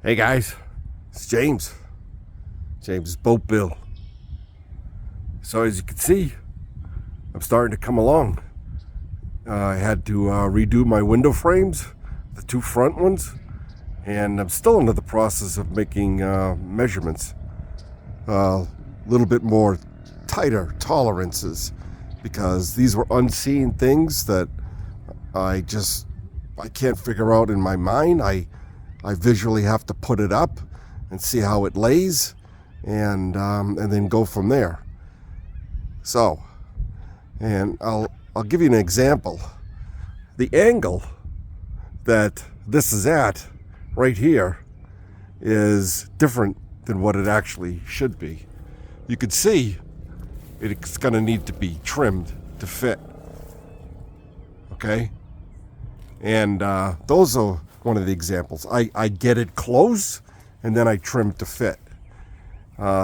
Hey guys, it's James. James Boat Bill. So as you can see, I'm starting to come along. I had to redo my window frames, the two front ones, and I'm still into the process of making measurements. A little bit more tighter tolerances, because these were unseen things that I can't figure out in my mind. I visually have to put it up and see how it lays, and then go from there. So, and I'll give you an example. The angle that this is at right here is different than what it actually should be. You could see it's going to need to be trimmed to fit. Okay? And those are one of the examples. I get it close and then I trim to fit.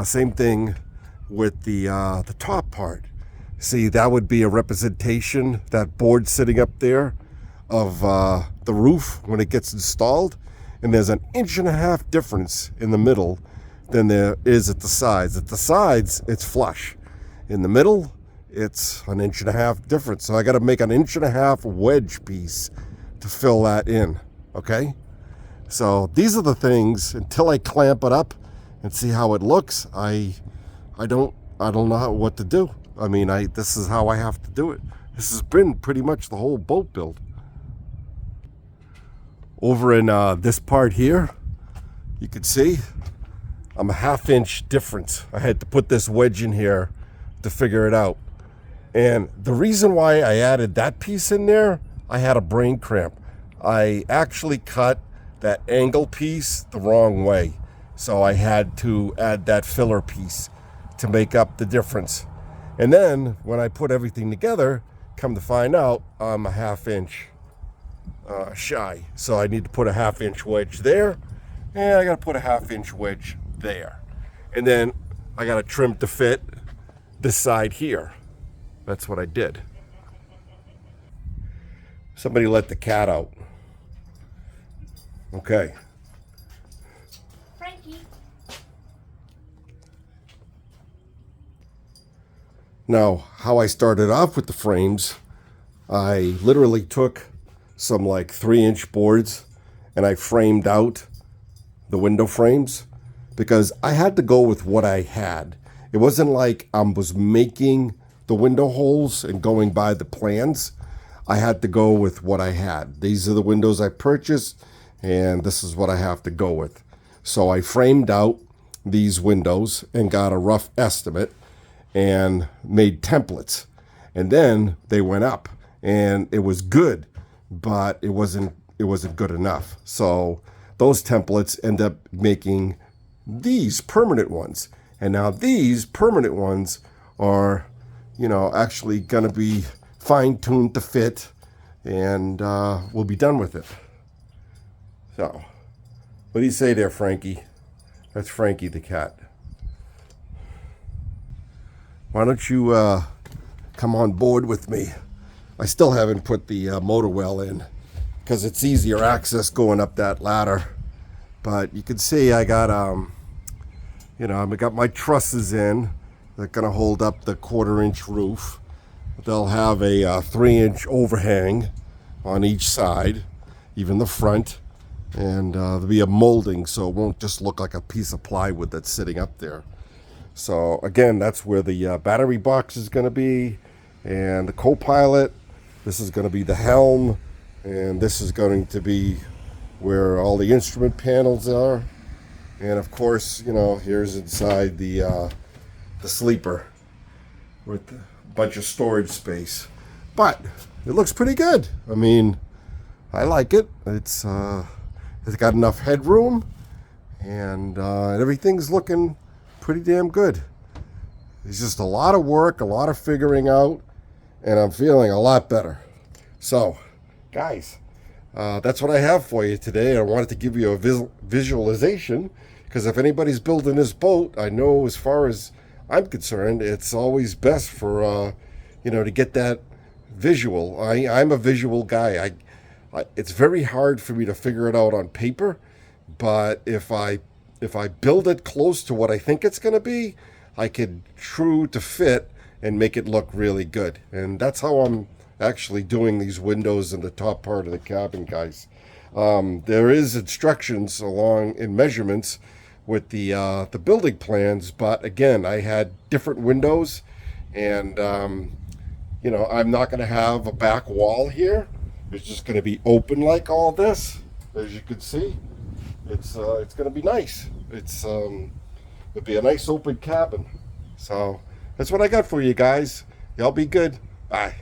Same thing with the top part. See, that would be a representation, that board sitting up there, of the roof when it gets installed. And there's 1.5 inches difference in the middle than there is at the sides. At the sides, it's flush. In the middle, it's 1.5 inches difference. So I got to make 1.5 inch wedge piece to fill that in. Okay? So these are the things, until I clamp it up and see how it looks, I don't know what to do. I mean, this is how I have to do it. This has been pretty much the whole boat build. Over in this part here, you can see I'm 1/2 inch difference. I had to put this wedge in here to figure it out. And the reason why I added that piece in there, I had a brain cramp. I actually cut that angle piece the wrong way. So I had to add that filler piece to make up the difference. And then when I put everything together, come to find out, I'm 1/2 inch shy. So I need to put a 1/2 inch wedge there, and I got to put a 1/2 inch wedge there. And then I got to trim to fit this side here. That's what I did. Somebody let the cat out. Okay. Frankie. Now, how I started off with the frames, I literally took some like 3-inch boards and I framed out the window frames, because I had to go with what I had. It wasn't like I was making the window holes and going by the plans. I had to go with what I had. These are the windows I purchased, and this is what I have to go with. So I framed out these windows and got a rough estimate and made templates. And then they went up, and it was good, but it wasn't good enough. So those templates end up making these permanent ones. And now these permanent ones are, actually going to be fine-tuned to fit, and we'll be done with it. So, what do you say there, Frankie? That's Frankie the cat. Why don't you come on board with me? I still haven't put the motor well in, because it's easier access going up that ladder. But you can see I got I got my trusses in. They're going to hold up the 1/4 inch roof. They'll have a 3-inch overhang on each side, even the front. And there'll be a molding, so it won't just look like a piece of plywood that's sitting up there. So again, that's where the battery box is going to be, and the co-pilot. This is going to be the helm, and this is going to be where all the instrument panels are. And of course, here's inside the sleeper with a bunch of storage space. But it looks pretty good. I mean, I like it. It's got enough headroom, and everything's looking pretty damn good. It's just a lot of work, a lot of figuring out, and I'm feeling a lot better. So, guys, that's what I have for you today. I wanted to give you a visualization, because if anybody's building this boat, I know as far as I'm concerned, it's always best for, to get that visual. I'm a visual guy. It's very hard for me to figure it out on paper, but if I build it close to what I think it's going to be, I could true to fit and make it look really good. And that's how I'm actually doing these windows in the top part of the cabin, guys. There is instructions along in measurements with the building plans, but again, I had different windows, and you know, I'm not going to have a back wall here. It's just going to be open like all this, as you can see. It's going to be nice. It'll be a nice open cabin. So that's what I got for you guys. Y'all be good. Bye.